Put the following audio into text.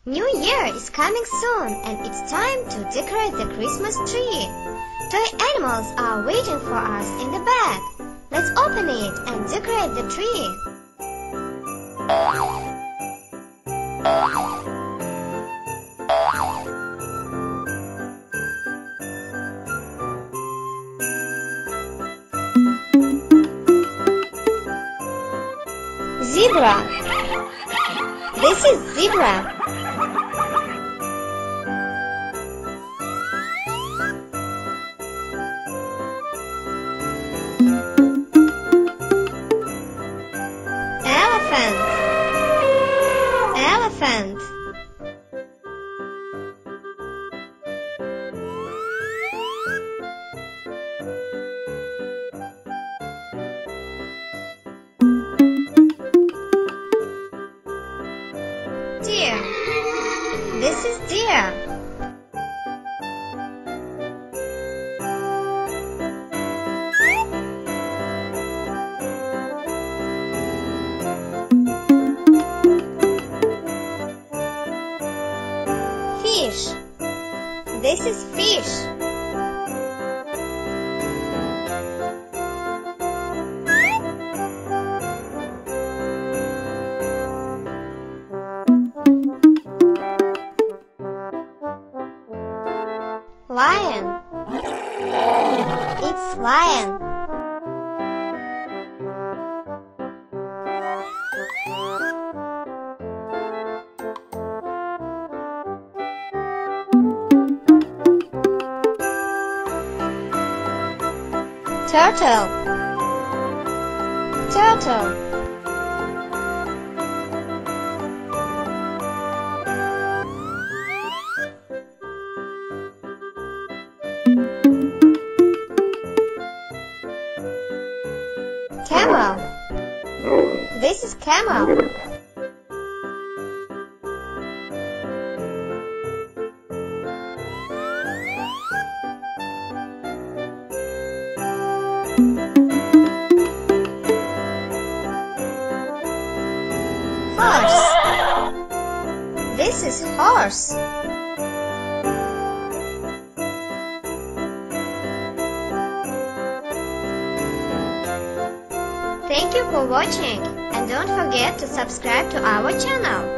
New Year is coming soon and it's time to decorate the Christmas tree. Toy animals are waiting for us in the bag. Let's open it and decorate the tree. Zebra. This is zebra. Elephant. Elephant. Deer. This is deer. Fish. This is fish. Lion. It's lion. Turtle. Turtle. Camel. This is camel. Horse. This is horse. Thank you for watching and don't forget to subscribe to our channel.